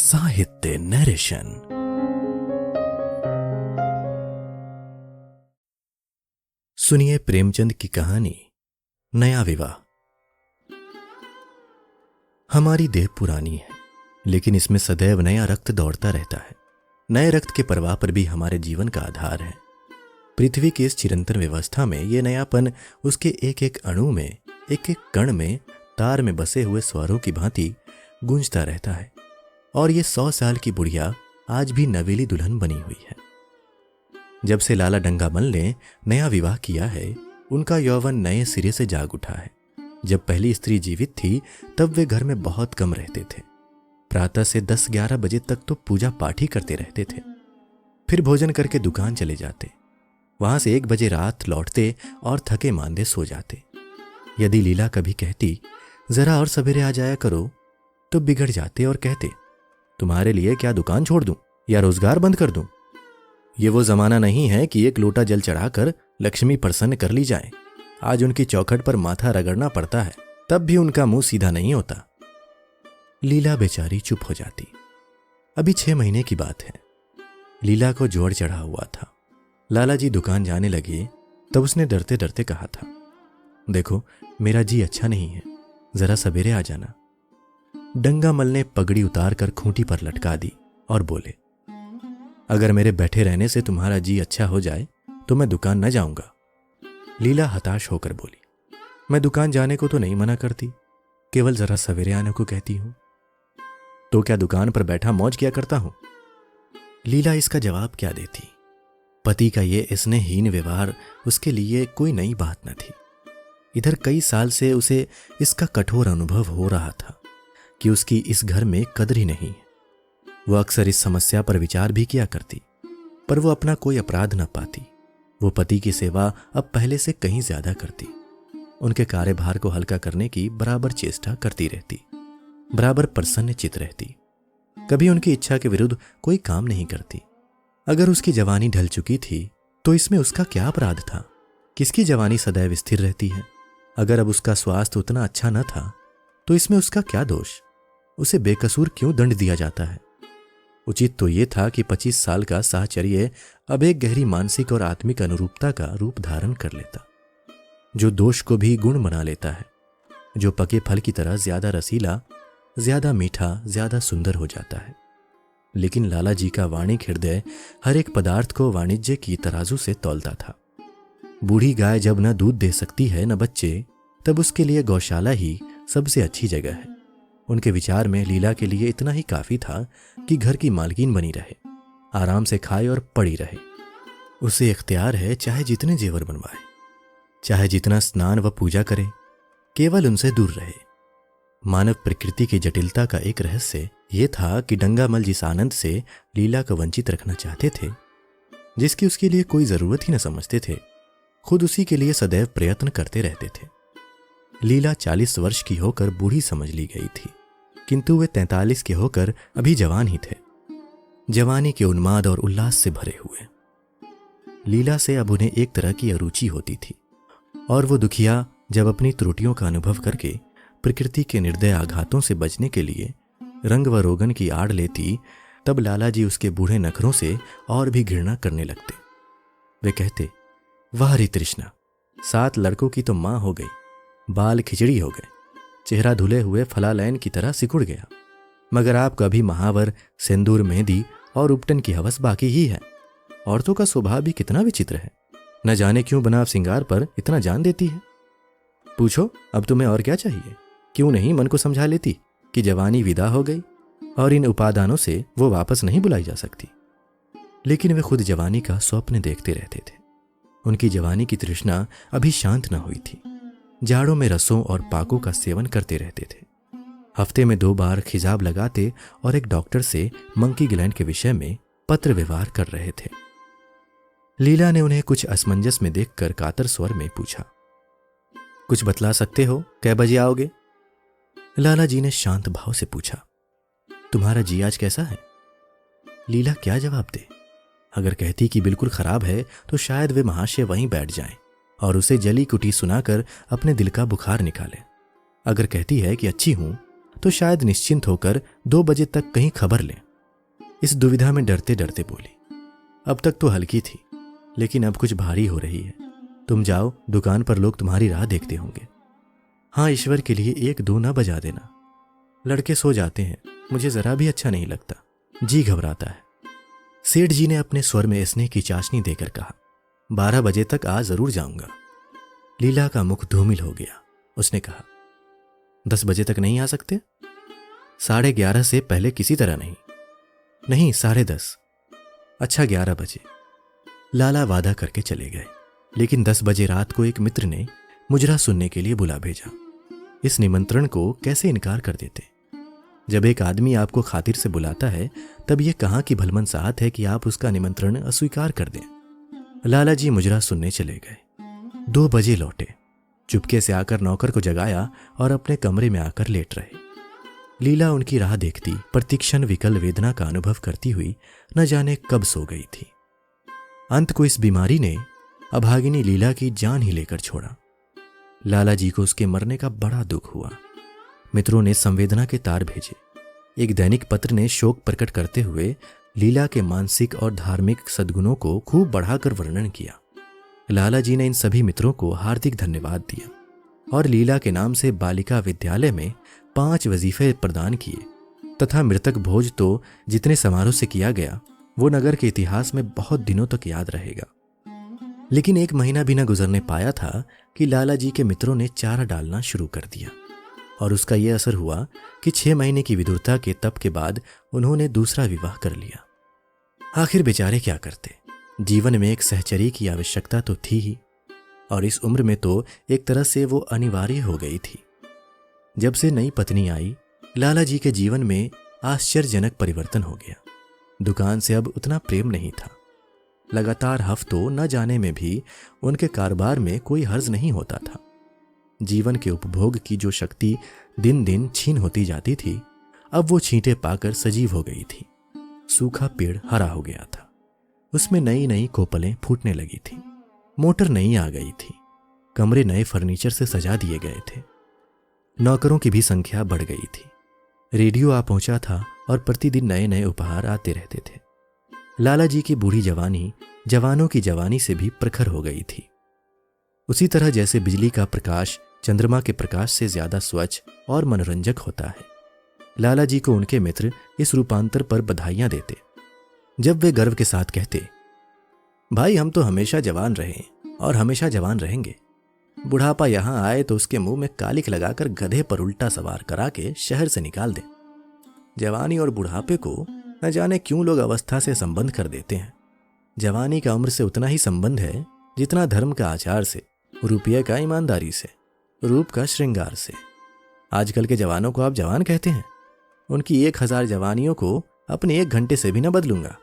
साहित्य नरेशन। सुनिए प्रेमचंद की कहानी नया विवाह। हमारी देह पुरानी है, लेकिन इसमें सदैव नया रक्त दौड़ता रहता है। नए रक्त के प्रवाह पर भी हमारे जीवन का आधार है। पृथ्वी की इस चिरंतन व्यवस्था में ये नयापन उसके एक एक अणु में, एक एक कण में, तार में बसे हुए स्वरों की भांति गूंजता रहता है। और ये 100 साल की बुढ़िया आज भी नवेली दुल्हन बनी हुई है। जब से लाला डंगामल ने नया विवाह किया है, उनका यौवन नए सिरे से जाग उठा है। जब पहली स्त्री जीवित थी तब वे घर में बहुत कम रहते थे। प्रातः से 10-11 बजे तक तो पूजा पाठ ही करते रहते थे। फिर भोजन करके दुकान चले जाते। वहां से 1 बजे रात लौटते और थके मांदे सो जाते। यदि लीला कभी कहती जरा और सवेरे आ जाया करो, तो बिगड़ जाते और कहते तुम्हारे लिए क्या दुकान छोड़ दूं या रोजगार बंद कर दूं। ये वो जमाना नहीं है कि एक लोटा जल चढ़ाकर लक्ष्मी प्रसन्न कर ली जाए। आज उनकी चौखट पर माथा रगड़ना पड़ता है, तब भी उनका मुंह सीधा नहीं होता। लीला बेचारी चुप हो जाती। अभी 6 महीने की बात है। लीला को जोड़ चढ़ा हुआ था। लाला जी दुकान जाने लगे तब उसने डरते डरते कहा था, देखो मेरा जी अच्छा नहीं है, जरा सवेरे आ जाना। डंगामल ने पगड़ी उतारकर खूंटी पर लटका दी और बोले, अगर मेरे बैठे रहने से तुम्हारा जी अच्छा हो जाए तो मैं दुकान न जाऊंगा। लीला हताश होकर बोली, मैं दुकान जाने को तो नहीं मना करती, केवल जरा सवेरे आने को कहती हूं। तो क्या दुकान पर बैठा मौज किया करता हूं? लीला इसका जवाब क्या देती। पति का ये स्नेहहीन व्यवहार उसके लिए कोई नई बात न थी। इधर कई साल से उसे इसका कठोर अनुभव हो रहा था कि उसकी इस घर में कदर ही नहीं है। वह अक्सर इस समस्या पर विचार भी किया करती, पर वो अपना कोई अपराध न पाती। वो पति की सेवा अब पहले से कहीं ज्यादा करती। उनके कार्यभार को हल्का करने की बराबर चेष्टा करती रहती, बराबर प्रसन्न चित रहती। कभी उनकी इच्छा के विरुद्ध कोई काम नहीं करती। अगर उसकी जवानी ढल चुकी थी तो इसमें उसका क्या अपराध था? किसकी जवानी सदैव स्थिर रहती है? अगर अब उसका स्वास्थ्य उतना अच्छा न था तो इसमें उसका क्या दोष? उसे बेकसूर क्यों दंड दिया जाता है? उचित तो यह था कि 25 साल का साहचर्य अब एक गहरी मानसिक और आत्मिक अनुरूपता का रूप धारण कर लेता, जो दोष को भी गुण बना लेता है, जो पके फल की तरह ज्यादा रसीला, ज्यादा मीठा, ज्यादा सुंदर हो जाता है। लेकिन लाला जी का वाणिक हृदय हर एक पदार्थ को वाणिज्य की तराजू से तौलता था। बूढ़ी गाय जब न दूध दे सकती है न बच्चे, तब उसके लिए गौशाला ही सबसे अच्छी जगह है। उनके विचार में लीला के लिए इतना ही काफी था कि घर की मालकिन बनी रहे, आराम से खाए और पड़ी रहे। उसे इख्तियार है चाहे जितने जेवर बनवाए, चाहे जितना स्नान व पूजा करे, केवल उनसे दूर रहे। मानव प्रकृति की जटिलता का एक रहस्य यह था कि डंगामल जिस आनंद से लीला को वंचित रखना चाहते थे, जिसकी उसके लिए कोई जरूरत ही न समझते थे, खुद उसी के लिए सदैव प्रयत्न करते रहते थे। लीला 40 वर्ष की होकर बूढ़ी समझ ली गई थी, किंतु वे 43 के होकर अभी जवान ही थे, जवानी के उन्माद और उल्लास से भरे हुए। लीला से अब उन्हें एक तरह की अरुचि होती थी, और वो दुखिया जब अपनी त्रुटियों का अनुभव करके प्रकृति के निर्दय आघातों से बचने के लिए रंग व रोगन की आड़ लेती, तब लाला जी उसके बूढ़े नखरों से और भी घृणा करने लगते। वे कहते, वाह रे तृष्णा, 7 लड़कों की तो मां हो गई, बाल खिचड़ी हो गए, चेहरा धुले हुए फलालैन की तरह सिकुड़ गया, मगर आपका अभी महावर, सिंदूर, मेहंदी और उपटन की हवस बाकी ही है। औरतों का स्वभाव भी कितना विचित्र है, न जाने क्यों बनाव सिंगार पर इतना जान देती है। पूछो अब तुम्हें और क्या चाहिए? क्यों नहीं मन को समझा लेती कि जवानी विदा हो गई और इन उपादानों से वो वापस नहीं बुलाई जा सकती। लेकिन वे खुद जवानी का स्वप्न देखते रहते थे। उनकी जवानी की तृष्णा अभी शांत न हुई थी। जाड़ों में रसों और पाकों का सेवन करते रहते थे। हफ्ते में 2 बार खिजाब लगाते और एक डॉक्टर से मंकी ग्लैंड के विषय में पत्र व्यवहार कर रहे थे। लीला ने उन्हें कुछ असमंजस में देखकर कातर स्वर में पूछा, कुछ बतला सकते हो, कै बजे आओगे? लाला जी ने शांत भाव से पूछा, तुम्हारा जी आज कैसा है? लीला क्या जवाब दे? अगर कहती कि बिल्कुल खराब है तो शायद वे महाशय वहीं बैठ जाएं और उसे जली कुटी सुनाकर अपने दिल का बुखार निकाले। अगर कहती है कि अच्छी हूं तो शायद निश्चिंत होकर 2 बजे तक कहीं खबर लें। इस दुविधा में डरते डरते बोली, अब तक तो हल्की थी, लेकिन अब कुछ भारी हो रही है। तुम जाओ, दुकान पर लोग तुम्हारी राह देखते होंगे। हाँ, ईश्वर के लिए 1-2 न बजा देना। लड़के सो जाते हैं, मुझे जरा भी अच्छा नहीं लगता, जी घबराता है। सेठ जी ने अपने स्वर में स्नेह की चाशनी देकर कहा, 12 बजे तक आज जरूर जाऊंगा। लीला का मुख धूमिल हो गया। उसने कहा, 10 बजे तक नहीं आ सकते? 11:30 से पहले किसी तरह नहीं। नहीं, 10:30। अच्छा, 11 बजे। लाला वादा करके चले गए, लेकिन 10 बजे रात को एक मित्र ने मुजरा सुनने के लिए बुला भेजा। इस निमंत्रण को कैसे इनकार कर देते? जब एक आदमी आपको खातिर से बुलाता है, तब यह कहाँ की भलमनसाहत है कि आप उसका निमंत्रण अस्वीकार कर दें। लाला जी मुजरा सुनने चले गए। 2 बजे लौटे। चुपके से आकर नौकर को जगाया और अपने कमरे में आकर लेट रहे। लीला उनकी राह देखती, प्रतिक्षण विकल वेदना का अनुभव करती हुई न जाने कब सो गई थी। अंत को इस बीमारी ने अभागिनी लीला की जान ही लेकर छोड़ा। लाला जी को उसके मरने का बड़ा दुख हुआ। मित्रों ने संवेदना के तार भेजे। एक दैनिक पत्र ने शोक प्रकट करते हुए लीला के मानसिक और धार्मिक सद्गुणों को खूब बढ़ाकर वर्णन किया। लाला जी ने इन सभी मित्रों को हार्दिक धन्यवाद दिया और लीला के नाम से बालिका विद्यालय में 5 वजीफे प्रदान किए तथा मृतक भोज तो जितने समारोह से किया गया वो नगर के इतिहास में बहुत दिनों तक याद रहेगा। लेकिन 1 महीना भी न गुजरने पाया था कि लाला जी के मित्रों ने चारा डालना शुरू कर दिया और उसका यह असर हुआ कि 6 महीने की विदुरता के तप के बाद उन्होंने दूसरा विवाह कर लिया। आखिर बेचारे क्या करते? जीवन में एक सहचरी की आवश्यकता तो थी ही, और इस उम्र में तो एक तरह से वो अनिवार्य हो गई थी। जब से नई पत्नी आई, लाला जी के जीवन में आश्चर्यजनक परिवर्तन हो गया। दुकान से अब उतना प्रेम नहीं था। लगातार हफ्तों न जाने में भी उनके कारोबार में कोई हर्ज नहीं होता था। जीवन के उपभोग की जो शक्ति दिन दिन छीन होती जाती थी, अब वो छींटे पाकर सजीव हो गई थी। सूखा पेड़ हरा हो गया था, उसमें नई नई कोपलें फूटने लगी थी। मोटर नई आ गई थी, कमरे नए फर्नीचर से सजा दिए गए थे। नौकरों की भी संख्या बढ़ गई थी। रेडियो आ पहुंचा था और प्रतिदिन नए नए उपहार आते रहते थे। लाला जी की बूढ़ी जवानी जवानों की जवानी से भी प्रखर हो गई थी। उसी तरह जैसे बिजली का प्रकाश चंद्रमा के प्रकाश से ज्यादा स्वच्छ और मनोरंजक होता है। लाला जी को उनके मित्र इस रूपांतर पर बधाइयां देते। जब वे गर्व के साथ कहते, भाई हम तो हमेशा जवान रहे और हमेशा जवान रहेंगे। बुढ़ापा यहां आए तो उसके मुंह में कालिक लगाकर गधे पर उल्टा सवार करा के शहर से निकाल दे। जवानी और बुढ़ापे को न जाने क्यों लोग अवस्था से संबंध कर देते हैं। जवानी का उम्र से उतना ही संबंध है जितना धर्म का आचार से, रुपये का ईमानदारी से, रूप का श्रृंगार से। आजकल के जवानों को आप जवान कहते हैं, उनकी 1000 जवानियों को अपने 1 घंटे से भी न बदलूंगा।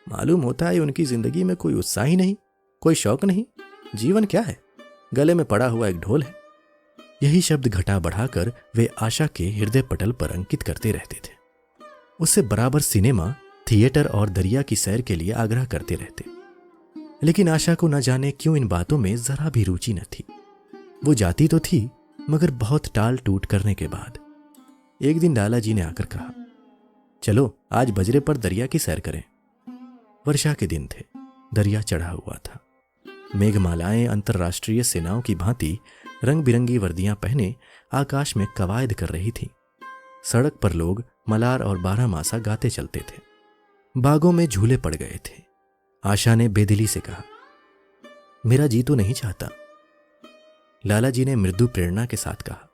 मालूम होता है उनकी जिंदगी में कोई उत्साह ही नहीं, कोई शौक नहीं। जीवन क्या है? गले में पड़ा हुआ एक ढोल है। यही शब्द घटा बढ़ाकर वे आशा के हृदय पटल पर अंकित करते रहते थे। उससे बराबर सिनेमा, थिएटर और दरिया की सैर के लिए आग्रह करते रहते। लेकिन आशा को न जाने क्यों इन बातों में जरा भी रुचि न थी। वो जाती तो थी, मगर बहुत टाल टूट करने के बाद। एक दिन लाला जी ने आकर कहा, चलो आज बजरे पर दरिया की सैर करें। वर्षा के दिन थे, दरिया चढ़ा हुआ था। मेघमालाएं अंतर्राष्ट्रीय सेनाओं की भांति रंग बिरंगी वर्दियां पहने आकाश में कवायद कर रही थी। सड़क पर लोग मलार और 12 मासा गाते चलते थे। बागों में झूले पड़ गए थे। आशा ने बेदिली से कहा, मेरा जी तो नहीं चाहता। लाला जी ने मृदु प्रेरणा के साथ कहा,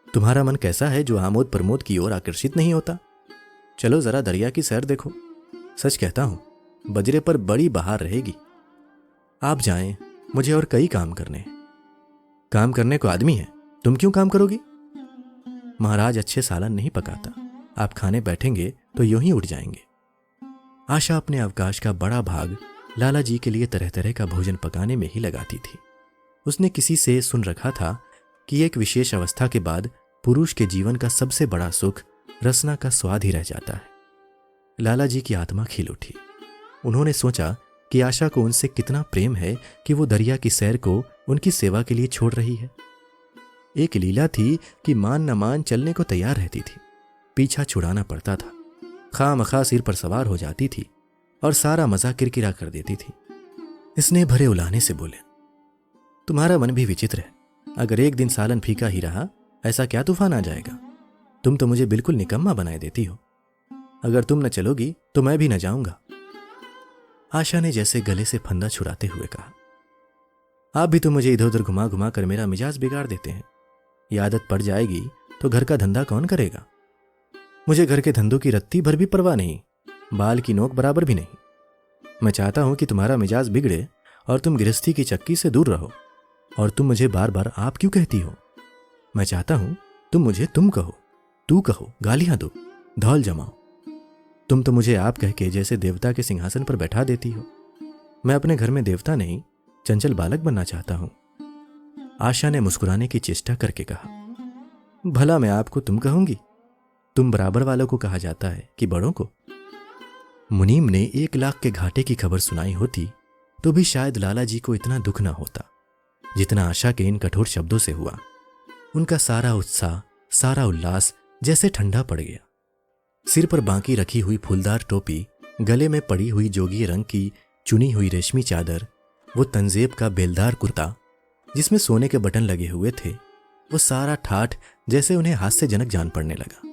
तुम्हारा मन कैसा है जो आमोद प्रमोद की ओर आकर्षित नहीं होता? चलो जरा दरिया की सैर देखो। सच कहता हूं, बजरे पर बड़ी बहार रहेगी। आप जाएं, मुझे और कई काम करने हैं। काम करने को आदमी है, तुम क्यों काम करोगी? महाराज अच्छे सालन नहीं पकाता, आप खाने बैठेंगे तो यूं ही उठ जाएंगे। आशा अपने अवकाश का बड़ा भाग लाला जी के लिए तरह तरह का भोजन पकाने में ही लगाती थी। उसने किसी से सुन रखा था कि एक विशेष अवस्था के बाद पुरुष के जीवन का सबसे बड़ा सुख रसना का स्वाद ही रह जाता है। लाला जी की आत्मा खिल उठी। उन्होंने सोचा कि आशा को उनसे कितना प्रेम है कि वो दरिया की सैर को उनकी सेवा के लिए छोड़ रही है। एक लीला थी कि मान न मान चलने को तैयार रहती थी, पीछा छुड़ाना पड़ता था, खामखा सिर पर सवार हो जाती थी और सारा मजा किरकिरा कर देती थी। इसने भरे उलाहने से बोले, तुम्हारा मन भी विचित्र है। अगर एक दिन सालन फीका ही रहा, ऐसा क्या तूफान आ जाएगा? तुम तो मुझे बिल्कुल निकम्मा बनाए देती हो। अगर तुम न चलोगी तो मैं भी न जाऊंगा। आशा ने जैसे गले से फंदा छुड़ाते हुए कहा, आप भी तो मुझे इधर उधर घुमा घुमा कर मेरा मिजाज बिगाड़ देते हैं। ये आदत पड़ जाएगी तो घर का धंधा कौन करेगा? मुझे घर के धंधों की रत्ती भर भी परवाह नहीं, बाल की नोक बराबर भी नहीं। मैं चाहता हूं कि तुम्हारा मिजाज बिगड़े और तुम गृहस्थी की चक्की से दूर रहो। और तुम मुझे बार बार आप क्यों कहती हो? मैं चाहता हूं तुम मुझे तुम कहो, तू कहो, गालियां दो, धौल जमाओ। तुम तो मुझे आप कह के जैसे देवता के सिंहासन पर बैठा देती हो। मैं अपने घर में देवता नहीं, चंचल बालक बनना चाहता हूं। आशा ने मुस्कुराने की चेष्टा करके कहा, भला मैं आपको तुम कहूंगी? तुम बराबर वालों को कहा जाता है कि बड़ों को? मुनीम ने 1 लाख के घाटे की खबर सुनाई होती तो भी शायद लाला जी को इतना दुख न होता जितना आशा के इन कठोर शब्दों से हुआ। उनका सारा उत्साह, सारा उल्लास जैसे ठंडा पड़ गया। सिर पर बांकी रखी हुई फूलदार टोपी, गले में पड़ी हुई जोगी रंग की चुनी हुई रेशमी चादर, वो तंजेब का बेलदार कुर्ता जिसमें सोने के बटन लगे हुए थे, वो सारा ठाठ जैसे उन्हें हास्यजनक जान पड़ने लगा।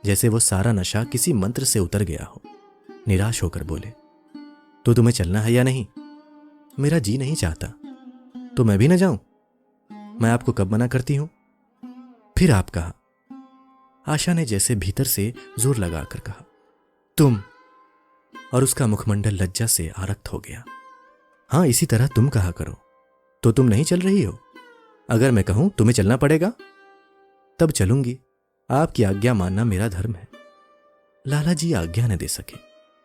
जैसे वो सारा नशा किसी मंत्र से उतर गया हो। निराश होकर बोले, तो तुम्हें चलना है या नहीं? मेरा जी नहीं चाहता। तो मैं भी न जाऊं? मैं आपको कब मना करती हूं? फिर आप कहा। आशा ने जैसे भीतर से जोर लगाकर कहा, तुम। और उसका मुखमंडल लज्जा से आरक्त हो गया। हां, इसी तरह तुम कहा करो। तो तुम नहीं चल रही हो? अगर मैं कहूं तुम्हें चलना पड़ेगा, तब चलूंगी। आपकी आज्ञा मानना मेरा धर्म है। लाला जी आज्ञा न दे सके।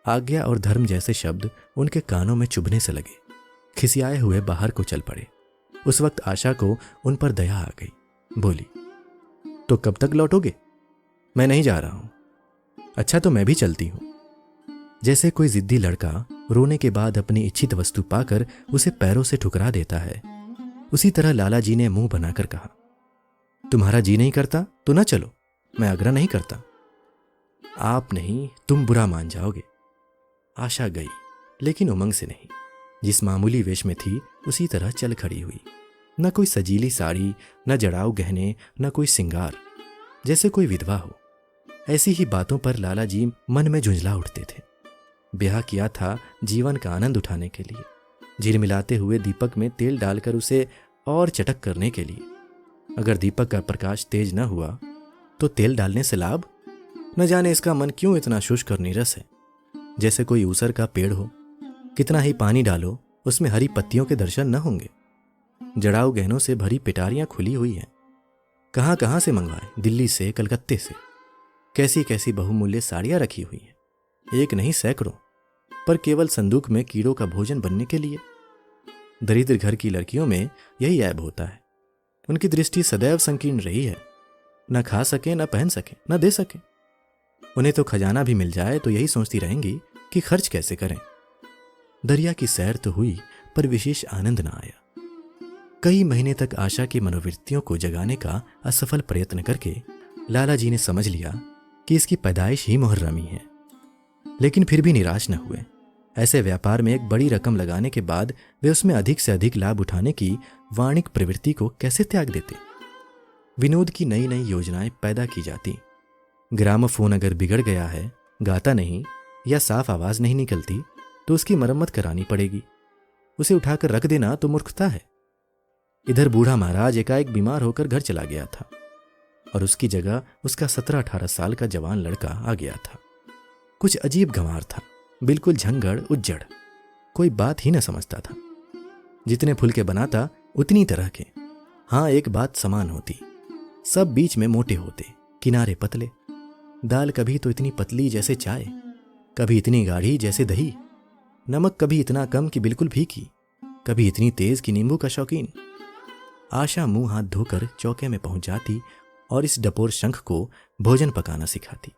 आज्ञा और धर्म जैसे शब्द उनके कानों में चुभने से लगे। खिसियाए हुए बाहर को चल पड़े। उस वक्त आशा को उन पर दया आ गई। बोली, तो कब तक लौटोगे? मैं नहीं जा रहा हूं। अच्छा, तो मैं भी चलती हूं। जैसे कोई जिद्दी लड़का रोने के बाद अपनी इच्छित वस्तु पाकर उसे पैरों से ठुकरा देता है, उसी तरह लाला जी ने मुंह बनाकर कहा, तुम्हारा जी नहीं करता तो न चलो, मैं आग्रह नहीं करता। आप नहीं, तुम बुरा मान जाओगे। आशा गई, लेकिन उमंग से नहीं। जिस मामूली वेश में थी उसी तरह चल खड़ी हुई। न कोई सजीली साड़ी, न जड़ाऊ गहने, न कोई सिंगार, जैसे कोई विधवा हो। ऐसी ही बातों पर लाला जी मन में झुंझला उठते थे। ब्याह किया था जीवन का आनंद उठाने के लिए, झिलमिलाते हुए दीपक में तेल डालकर उसे और चटक करने के लिए। अगर दीपक का प्रकाश तेज न हुआ तो तेल डालने से लाभ? न जाने इसका मन क्यों इतना शुष्क और नीरस है, जैसे कोई ऊसर का पेड़ हो। कितना ही पानी डालो, उसमें हरी पत्तियों के दर्शन न होंगे। जड़ाऊ गहनों से भरी पिटारियां खुली हुई हैं। कहां कहां से मंगवाए, दिल्ली से, कलकत्ते से। कैसी कैसी बहुमूल्य साड़ियां रखी हुई हैं, एक नहीं सैकड़ों, पर केवल संदूक में कीड़ों का भोजन बनने के लिए। दरिद्र घर की लड़कियों में यही ऐब होता है। उनकी दृष्टि सदैव संकीर्ण रही है। न खा सके, न पहन सके, न दे सके। उन्हें तो खजाना भी मिल जाए तो यही सोचती रहेंगी कि खर्च कैसे करें। दरिया की सैर तो हुई, पर विशेष आनंद न आया। कई महीने तक आशा की मनोवृत्तियों को जगाने का असफल प्रयत्न करके लाला जी ने समझ लिया कि इसकी पैदाइश ही मुहर्रमी है। लेकिन फिर भी निराश न हुए। ऐसे व्यापार में एक बड़ी रकम लगाने के बाद वे उसमें अधिक से अधिक लाभ उठाने की वाणिक प्रवृत्ति को कैसे त्याग देते? विनोद की नई नई योजनाएं पैदा की जाती। ग्रामोफोन अगर बिगड़ गया है, गाता नहीं या साफ आवाज नहीं निकलती, तो उसकी मरम्मत करानी पड़ेगी। उसे उठाकर रख देना तो मूर्खता है। इधर बूढ़ा महाराज एकाएक बीमार होकर घर चला गया था और उसकी जगह उसका 17-18 साल का जवान लड़का आ गया था। कुछ अजीब गंवार था, बिल्कुल झंगड़ उज्जड़, कोई बात ही न समझता था। जितने फुलके बनाता उतनी तरह के। हाँ, एक बात समान होती, सब बीच में मोटे होते, किनारे पतले। दाल कभी तो इतनी पतली जैसे चाय, कभी इतनी गाढ़ी जैसे दही। नमक कभी इतना कम कि बिल्कुल फीकी, कभी इतनी तेज कि नींबू का शौकीन। आशा मुंह हाथ धोकर चौके में पहुंच जाती और इस डपोर शंख को भोजन पकाना सिखाती।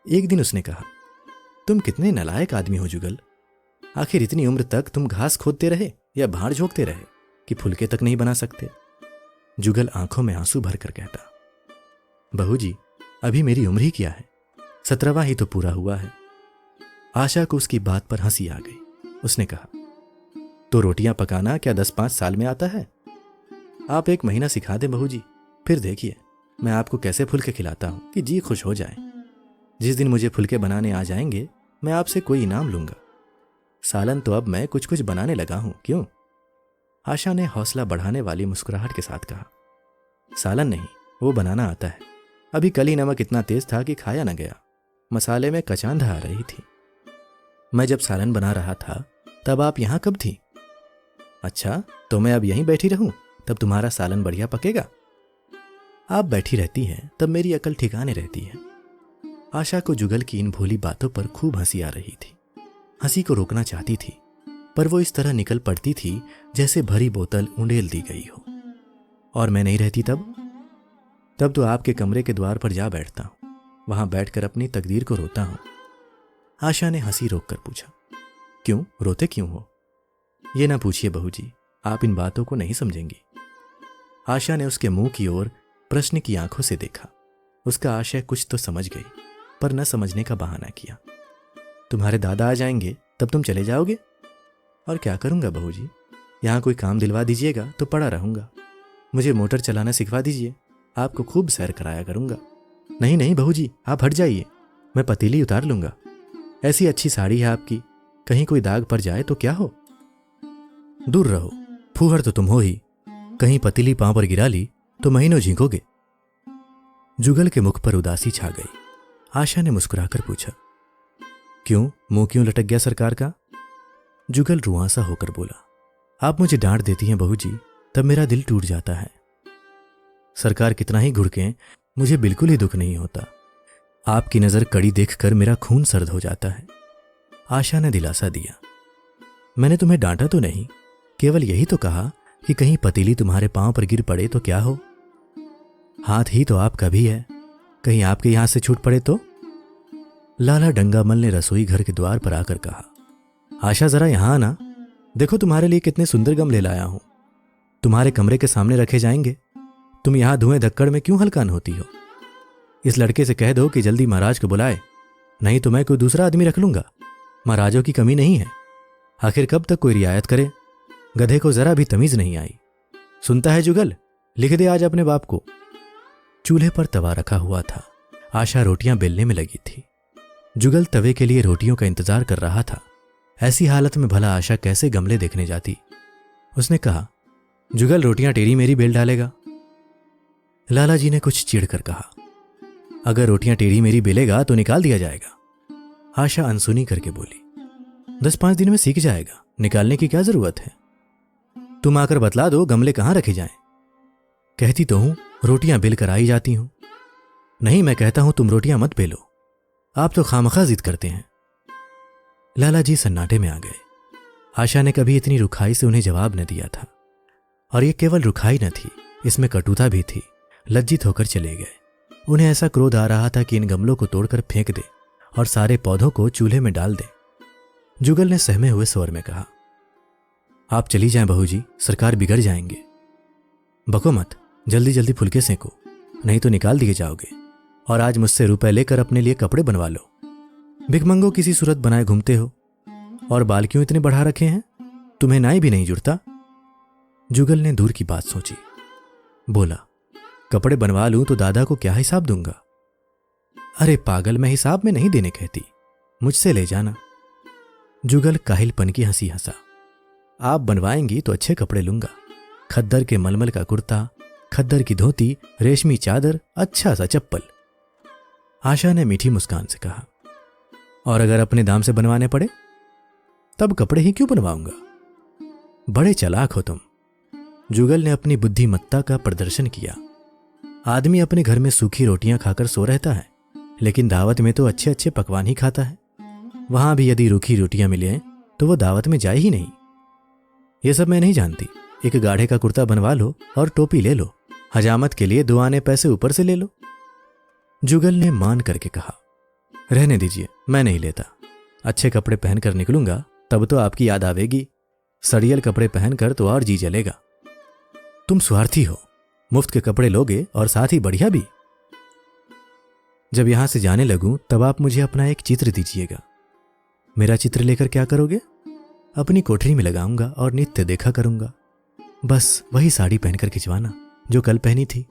एक दिन उसने कहा, तुम कितने नालायक आदमी हो जुगल। आखिर इतनी उम्र तक तुम घास खोदते रहे या भाड़ झोंकते रहे कि फुलके तक नहीं बना सकते। जुगल आंखों में आंसू भर कर कहता, बहू जी अभी मेरी उम्र ही क्या है, 17वां ही तो पूरा हुआ है। आशा को उसकी बात पर हंसी आ गई। उसने कहा, तो रोटियां पकाना क्या 10-5 साल में आता है? आप 1 महीना सिखा दें बहू जी, फिर देखिए मैं आपको कैसे फुलके खिलाता हूं कि जी खुश हो जाए। जिस दिन मुझे फुलके बनाने आ जाएंगे मैं आपसे कोई इनाम लूंगा। सालन तो अब मैं कुछ कुछ बनाने लगा हूं, क्यों? आशा ने हौसला बढ़ाने वाली मुस्कुराहट के साथ कहा, सालन नहीं, वो बनाना आता है। अभी कल ही नमक इतना तेज था कि खाया न गया, मसाले में कचांध आ रही थी। मैं जब सालन बना रहा था तब आप यहां कब थी? अच्छा, तो मैं अब यहीं बैठी रहूं, तब तुम्हारा सालन बढ़िया पकेगा। आप बैठी रहती हैं तब मेरी अकल ठिकाने रहती है। आशा को जुगल की इन भोली बातों पर खूब हंसी आ रही थी। हंसी को रोकना चाहती थी पर वो इस तरह निकल पड़ती थी जैसे भरी बोतल उंडेल दी गई हो। और मैं नहीं रहती तब तो आपके कमरे के द्वार पर जा बैठता हूं, वहां बैठकर अपनी तकदीर को रोता हूं। आशा ने हंसी रोककर पूछा, क्यों रोते क्यों हो? ये ना पूछिए बहू जी, आप इन बातों को नहीं समझेंगी। आशा ने उसके मुंह की ओर प्रश्न की आंखों से देखा। उसका आशय कुछ तो समझ गई पर न समझने का बहाना किया। तुम्हारे दादा आ जाएंगे तब तुम चले जाओगे? और क्या करूंगा बहू जी, यहां कोई काम दिलवा दीजिएगा तो पड़ा रहूंगा। मुझे मोटर चलाना सिखवा दीजिए, आपको खूब सैर कराया करूंगा। नहीं नहीं बहू जी, आप हट जाइए, मैं पतीली उतार लूंगा। ऐसी अच्छी साड़ी है आपकी, कहीं कोई दाग पड़ जाए तो क्या हो? दूर रहो, फूहड़ तो तुम हो ही, कहीं पतीली पांव पर गिरा ली तो महीनों झींकोगे। जुगल के मुख पर उदासी छा गई। आशा ने मुस्कुराकर पूछा, क्यों, मुंह क्यों लटक गया सरकार का? जुगल रुआंसा होकर बोला, आप मुझे डांट देती हैं बहू जी, तब मेरा दिल टूट जाता है। सरकार कितना ही घुड़कें, मुझे बिल्कुल ही दुख नहीं होता। आपकी नजर कड़ी देखकर मेरा खून सर्द हो जाता है। आशा ने दिलासा दिया, मैंने तुम्हें डांटा तो नहीं, केवल यही तो कहा कि कहीं पतीली तुम्हारे पांव पर गिर पड़े तो क्या हो। हाथ ही तो आपका भी है, कहीं आपके यहां से छूट पड़े तो? लाला डंगामल ने रसोई घर के द्वार पर आकर कहा, आशा जरा यहां आना, देखो तुम्हारे लिए कितने सुंदर गमले लाया हूं। तुम्हारे कमरे के सामने रखे जाएंगे। तुम यहां धुएं धक्कड़ में क्यों हलकान होती हो? इस लड़के से कह दो कि जल्दी महाराज को बुलाए, नहीं तो मैं कोई दूसरा आदमी रख लूंगा। महाराजों की कमी नहीं है, आखिर कब तक कोई रियायत करे? गधे को जरा भी तमीज नहीं आई। सुनता है जुगल, लिख दे आज अपने बाप को। चूल्हे पर तवा रखा हुआ था। आशा रोटियां बेलने में लगी थी। जुगल तवे के लिए रोटियों का इंतजार कर रहा था। ऐसी हालत में भला आशा कैसे गमले देखने जाती? उसने कहा, जुगल रोटियां टेढ़ी मेरी बेल डालेगा। लाला जी ने कुछ चिढ़कर कहा, अगर रोटियां टेढ़ी मेरी बेलेगा तो निकाल दिया जाएगा। आशा अनसुनी करके बोली, 10-5 दिन में सीख जाएगा, निकालने की क्या जरूरत है? तुम आकर बतला दो गमले कहां रखे जाएं। कहती तो हूं रोटियां बेल कर आई जाती हूं। नहीं, मैं कहता हूं तुम रोटियां मत बेलो, आप तो खामखा जिद करते हैं। लाला जी सन्नाटे में आ गए। आशा ने कभी इतनी रुखाई से उन्हें जवाब न दिया था, और ये केवल रुखाई न थी, इसमें कटुता भी थी। लज्जित होकर चले गए। उन्हें ऐसा क्रोध आ रहा था कि इन गमलों को तोड़कर फेंक दे और सारे पौधों को चूल्हे में डाल दे। जुगल ने सहमे हुए स्वर में कहा, आप चली जाएं बहू जी, सरकार बिगड़ जाएंगे। बको मत, जल्दी जल्दी फुलके सेंको, नहीं तो निकाल दिए जाओगे। और आज मुझसे रुपए लेकर अपने लिए कपड़े बनवा लो। भिखमंगो किसी सूरत बनाए घूमते हो, और बाल क्यों इतने बढ़ा रखे हैं? तुम्हें नाई भी नहीं जुड़ता? जुगल ने दूर की बात सोची। बोला, कपड़े बनवा लूं तो दादा को क्या हिसाब दूंगा? अरे पागल, मैं हिसाब में नहीं देने कहती, मुझसे ले जाना। जुगल काहिलपन की हंसी हंसा। आप बनवाएंगी तो अच्छे कपड़े लूंगा, खद्दर के मलमल का कुर्ता, खद्दर की धोती, रेशमी चादर, अच्छा सा चप्पल। आशा ने मीठी मुस्कान से कहा, और अगर अपने दाम से बनवाने पड़े तब कपड़े ही क्यों बनवाऊंगा? बड़े चालाक हो तुम। जुगल ने अपनी बुद्धिमत्ता का प्रदर्शन किया। आदमी अपने घर में सूखी रोटियां खाकर सो रहता है, लेकिन दावत में तो अच्छे अच्छे पकवान ही खाता है। वहां भी यदि रूखी रोटियां मिले तो वो दावत में जाए ही नहीं। ये सब मैं नहीं जानती। एक गाढ़े का कुर्ता बनवा लो और टोपी ले लो, हजामत के लिए 2 आने पैसे ऊपर से ले लो। जुगल ने मान करके कहा, रहने दीजिए, मैं नहीं लेता। अच्छे कपड़े पहनकर निकलूंगा तब तो आपकी याद आवेगी, सड़ियल कपड़े पहनकर तो और जी जलेगा। तुम स्वार्थी हो, मुफ्त के कपड़े लोगे और साथ ही बढ़िया भी। जब यहां से जाने लगूं तब आप मुझे अपना एक चित्र दीजिएगा। मेरा चित्र लेकर क्या करोगे? अपनी कोठरी में लगाऊंगा और नित्य देखा करूंगा। बस वही साड़ी पहनकर खिंचवाना जो कल पहनी थी,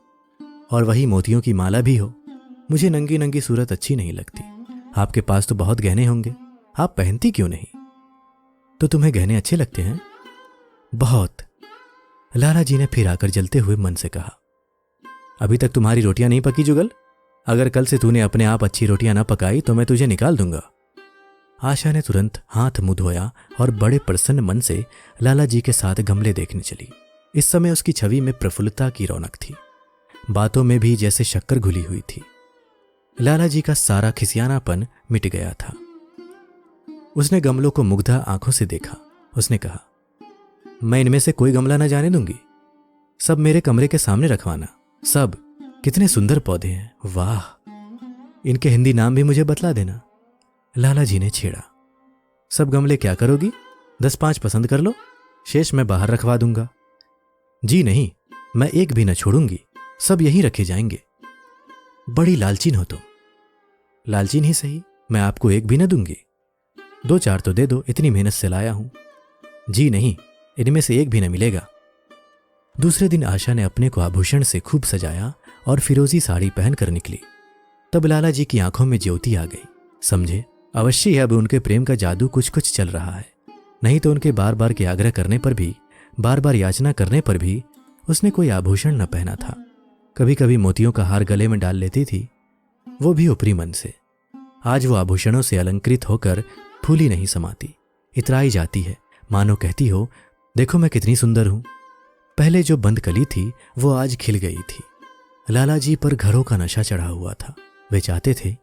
और वही मोतियों की माला भी हो। मुझे नंगी नंगी सूरत अच्छी नहीं लगती। आपके पास तो बहुत गहने होंगे, आप पहनती क्यों नहीं? तो तुम्हें गहने अच्छे लगते हैं? बहुत। लाला जी ने फिर आकर जलते हुए मन से कहा, अभी तक तुम्हारी रोटियां नहीं पकी जुगल? अगर कल से तूने अपने आप अच्छी रोटियां ना पकाई तो मैं तुझे निकाल दूंगा। आशा ने तुरंत हाथ मुंह धोया और बड़े प्रसन्न मन से लाला जी के साथ गमले देखने चली। इस समय उसकी छवि में प्रफुल्लता की रौनक थी, बातों में भी जैसे शक्कर घुली हुई थी। लाला जी का सारा खिसियानापन मिट गया था। उसने गमलों को मुग्धा आंखों से देखा। उसने कहा, मैं इनमें से कोई गमला न जाने दूंगी। सब मेरे कमरे के सामने रखवाना। सब। कितने सुंदर पौधे हैं, वाह! इनके हिंदी नाम भी मुझे बतला देना। लाला जी ने छेड़ा। सब गमले क्या करोगी? 10-5 पसंद कर लो, शेष मैं बाहर रखवा दूंगा। जी नहीं, मैं एक भी न छोड़ूंगी, सब यहीं रखे जाएंगे। बड़ी लालचीन हो तुम। लालचीन ही सही, मैं आपको एक भी न दूंगी। 2-4 तो दे दो, इतनी मेहनत से लाया हूं। जी नहीं, इनमें से एक भी न मिलेगा। दूसरे दिन आशा ने अपने को आभूषण से खूब सजाया और फिरोजी साड़ी पहनकर निकली। तब लाला जी की आंखों में ज्योति आ गई। समझे, अवश्य अब उनके प्रेम का जादू कुछ कुछ चल रहा है। नहीं तो उनके बार बार के आग्रह करने पर भी, बार बार याचना करने पर भी उसने कोई आभूषण न पहना था। कभी कभी मोतियों का हार गले में डाल लेती थी, वो भी ऊपरी मन से। आज वो आभूषणों से अलंकृत होकर फूली नहीं समाती, इतराई जाती है, मानो कहती हो, देखो मैं कितनी सुंदर हूं। पहले जो बंद कली थी वो आज खिल गई थी। लाला जी पर घरों का नशा चढ़ा हुआ था। वे चाहते थे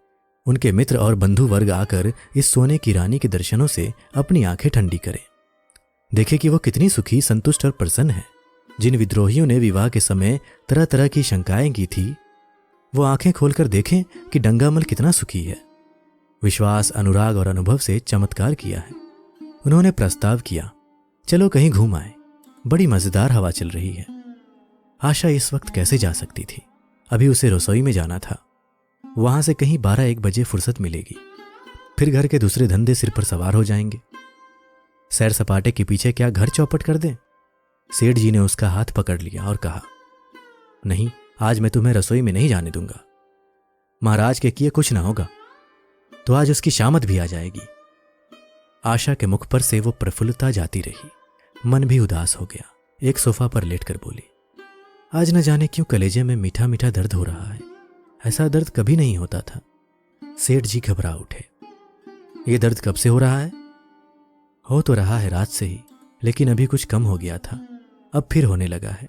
उनके मित्र और बंधु वर्ग आकर इस सोने की रानी के दर्शनों से अपनी आंखें ठंडी करें, देखे कि वो कितनी सुखी, संतुष्ट और प्रसन्न है। जिन विद्रोहियों ने विवाह के समय तरह तरह की शंकाएं की थी, वो आंखें खोलकर देखें कि डंगामल कितना सुखी है। विश्वास, अनुराग और अनुभव से चमत्कार किया है। उन्होंने प्रस्ताव किया, चलो कहीं घूम आए, बड़ी मजेदार हवा चल रही है। आशा इस वक्त कैसे जा सकती थी? अभी उसे रसोई में जाना था। वहां से कहीं 12-1 बजे फुर्सत मिलेगी, फिर घर के दूसरे धंधे सिर पर सवार हो जाएंगे। सैर सपाटे के पीछे क्या घर चौपट कर दें? सेठ जी ने उसका हाथ पकड़ लिया और कहा, नहीं, आज मैं तुम्हें रसोई में नहीं जाने दूंगा। महाराज के किए कुछ ना होगा तो आज उसकी शामत भी आ जाएगी। आशा के मुख पर से वो प्रफुल्लता जाती रही, मन भी उदास हो गया। एक सोफा पर लेटकर बोली, आज न जाने क्यों कलेजे में मीठा मीठा दर्द हो रहा है। ऐसा दर्द कभी नहीं होता था। सेठ जी घबरा उठे। ये दर्द कब से हो रहा है? हो तो रहा है रात से ही, लेकिन अभी कुछ कम हो गया था, अब फिर होने लगा है।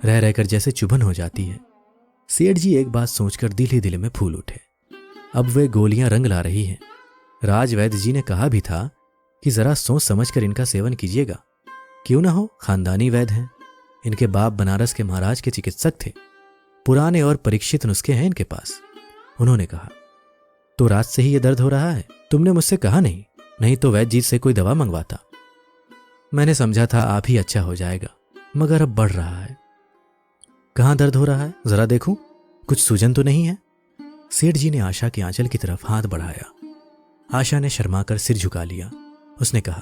रह रहकर जैसे चुभन हो जाती है। सेठ जी एक बात सोचकर दिल ही दिल में फूल उठे। अब वे गोलियां रंग ला रही हैं। राजवैद्य जी ने कहा भी था कि जरा सोच समझकर इनका सेवन कीजिएगा। क्यों ना हो, खानदानी वैद्य हैं। इनके बाप बनारस के महाराज के चिकित्सक थे। पुराने और परीक्षित नुस्खे हैं इनके पास। उन्होंने कहा, तो रात से ही ये दर्द हो रहा है? तुमने मुझसे कहा नहीं तो वैद्य जी से कोई दवा मंगवाता। मैंने समझा था आप ही अच्छा हो जाएगा, मगर अब बढ़ रहा है। कहाँ दर्द हो रहा है, जरा देखूं, कुछ सूजन तो नहीं है? सेठ जी ने आशा के आंचल की तरफ हाथ बढ़ाया। आशा ने शर्माकर सिर झुका लिया। उसने कहा,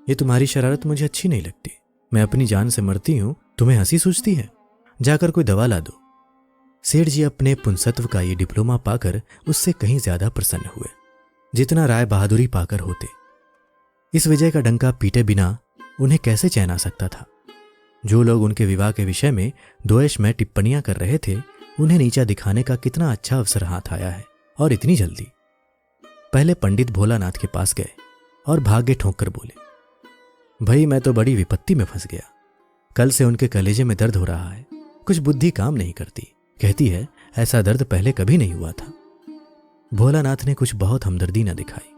ये तुम्हारी शरारत मुझे अच्छी नहीं लगती। मैं अपनी जान से मरती हूं, तुम्हें हंसी सूझती है? जाकर कोई दवा ला दो। सेठ जी अपने पुंसत्व का ये डिप्लोमा पाकर उससे कहीं ज्यादा प्रसन्न हुए, जितना राय बहादुरी पाकर होते। इस विजय का डंका पीटे बिना उन्हें कैसे चैन आ सकता था? जो लोग उनके विवाह के विषय में द्वेष में टिप्पणियां कर रहे थे, उन्हें नीचा दिखाने का कितना अच्छा अवसर हाथ आया है, और इतनी जल्दी। पहले पंडित भोलानाथ के पास गए और भाग्य ठोंक कर बोले, भाई मैं तो बड़ी विपत्ति में फंस गया। कल से उनके कलेजे में दर्द हो रहा है, कुछ बुद्धि काम नहीं करती। कहती है ऐसा दर्द पहले कभी नहीं हुआ था। भोलानाथ ने कुछ बहुत हमदर्दी न दिखाई।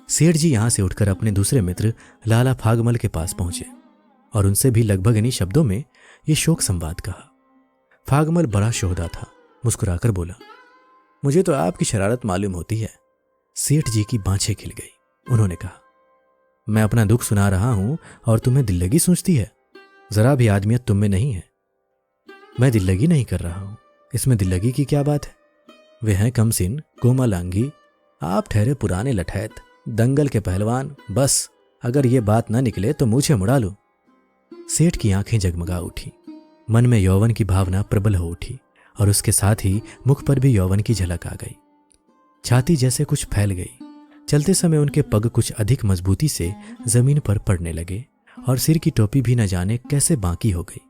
सेठ जी यहां से उठकर अपने दूसरे मित्र लाला फागमल के पास पहुंचे और उनसे भी लगभग इन्हीं शब्दों में ये शोक संवाद कहा। फागमल बड़ा शोहदा था, मुस्कुराकर बोला, मुझे तो आपकी शरारत मालूम होती है। सेठ जी की बाँछें खिल गई। उन्होंने कहा, मैं अपना दुख सुना रहा हूं और तुम्हें दिल लगी सूझती है? जरा भी आदमियत तुम में नहीं है। मैं दिल लगी नहीं कर रहा हूं, इसमें दिल लगी की क्या बात है? वे हैं कमसिन, कोमलांगी, आप ठहरे पुराने लठैत, दंगल के पहलवान। बस अगर ये बात ना निकले तो मुझे मुड़ा लो। सेठ की आंखें जगमगा उठी, मन में यौवन की भावना प्रबल हो उठी और उसके साथ ही मुख पर भी यौवन की झलक आ गई। छाती जैसे कुछ फैल गई। चलते समय उनके पग कुछ अधिक मजबूती से जमीन पर पड़ने लगे और सिर की टोपी भी न जाने कैसे बांकी हो गई।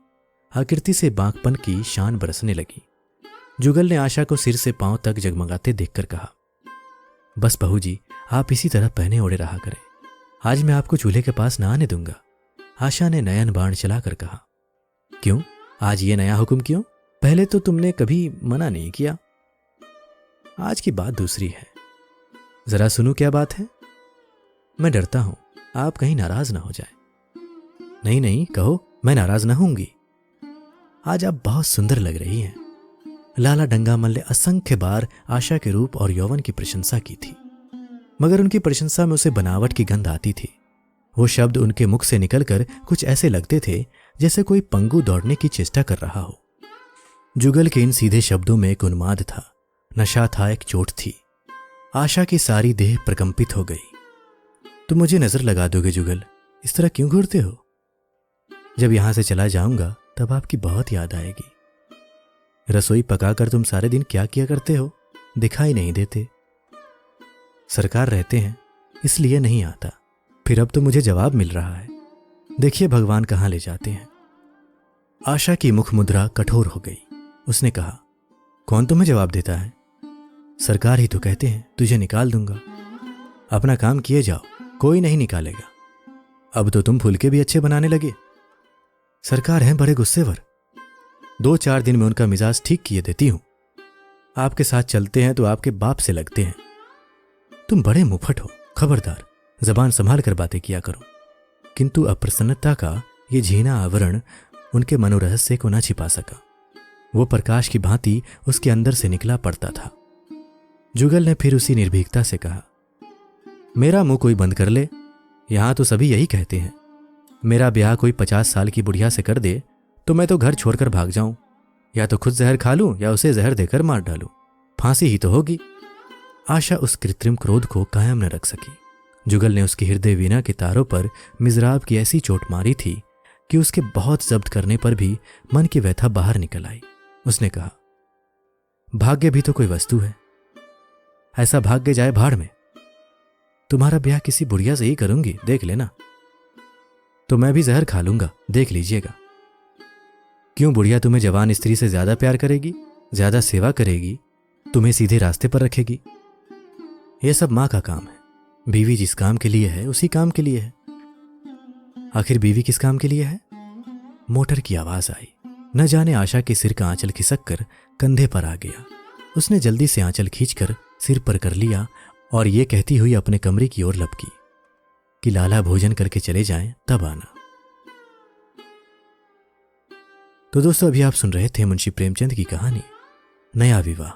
आकृति से बांकपन की शान बरसने लगी। जुगल ने आशा को सिर से पांव तक जगमगाते देखकर कहा, बस बहू जी, आप इसी तरह पहने ओढ़े रहा करें, आज मैं आपको चूल्हे के पास ना आने दूंगा। आशा ने नयन बाण चलाकर कहा, क्यों, आज ये नया हुक्म क्यों? पहले तो तुमने कभी मना नहीं किया। आज की बात दूसरी है, जरा सुनो क्या बात है। मैं डरता हूं आप कहीं नाराज ना हो जाए। नहीं नहीं, कहो, मैं नाराज ना होंगी। आज आप बहुत सुंदर लग रही हैं। लाला डंगामल ने असंख्य बार आशा के रूप और यौवन की प्रशंसा की थी, मगर उनकी प्रशंसा में उसे बनावट की गंध आती थी। वो शब्द उनके मुख से निकलकर कुछ ऐसे लगते थे जैसे कोई पंगु दौड़ने की चेष्टा कर रहा हो। जुगल के इन सीधे शब्दों में एक उन्माद था, नशा था, एक चोट थी। आशा की सारी देह प्रकंपित हो गई। तुम मुझे नजर लगा दोगे जुगल, इस तरह क्यों घूरते हो? जब यहां से चला जाऊंगा तब आपकी बहुत याद आएगी। रसोई पकाकर तुम सारे दिन क्या किया करते हो, दिखाई नहीं देते। सरकार रहते हैं इसलिए नहीं आता। फिर अब तो मुझे जवाब मिल रहा है, देखिए भगवान कहां ले जाते हैं। आशा की मुख मुद्रा कठोर हो गई। उसने कहा, कौन तुम्हें जवाब देता है? सरकार ही तो कहते हैं तुझे निकाल दूंगा। अपना काम किए जाओ, कोई नहीं निकालेगा। अब तो तुम फुलके भी अच्छे बनाने लगे। सरकार हैं बड़े गुस्सेवर, 2-4 दिन में उनका मिजाज ठीक किए देती हूं। आपके साथ चलते हैं तो आपके बाप से लगते हैं। तुम बड़े मुफट हो, खबरदार जबान संभाल कर बातें किया करो। किंतु अप्रसन्नता का ये झीना आवरण उनके मनोरहस्य को न छिपा सका। वो प्रकाश की भांति उसके अंदर से निकला पड़ता था। जुगल ने फिर उसी निर्भीकता से कहा, मेरा मुंह कोई बंद कर ले, यहां तो सभी यही कहते हैं। मेरा ब्याह कोई 50 साल की बुढ़िया से कर दे तो मैं तो घर छोड़कर भाग जाऊं, या तो खुद जहर खा लूं या उसे जहर देकर मार डालूं, फांसी ही तो होगी। आशा उस कृत्रिम क्रोध को कायम न रख सकी। जुगल ने उसके हृदय वीणा के तारों पर मिजराब की ऐसी चोट मारी थी कि उसके बहुत जब्त करने पर भी मन की व्यथा बाहर निकल आई। उसने कहा, भाग्य भी तो कोई वस्तु है, ऐसा भाग्य जाए भाड़ में। तुम्हारा ब्याह किसी बुढ़िया से ही करूंगी, देख लेना। तो मैं भी जहर खा लूंगा, देख लीजिएगा। क्यों, बुढ़िया तुम्हें जवान स्त्री से ज्यादा प्यार करेगी, ज्यादा सेवा करेगी, तुम्हें सीधे रास्ते पर रखेगी। यह सब मां का काम है। बीवी जिस काम के लिए है उसी काम के लिए है। आखिर बीवी किस काम के लिए है? मोटर की आवाज आई। न जाने आशा के सिर का आंचल खिसक कर कंधे पर आ गया। उसने जल्दी से आंचल खींचकर सिर पर कर लिया और ये कहती हुई अपने कमरे की ओर लपकी कि लाला भोजन करके चले जाएं तब आना। तो दोस्तों, अभी आप सुन रहे थे मुंशी प्रेमचंद की कहानी नया विवाह।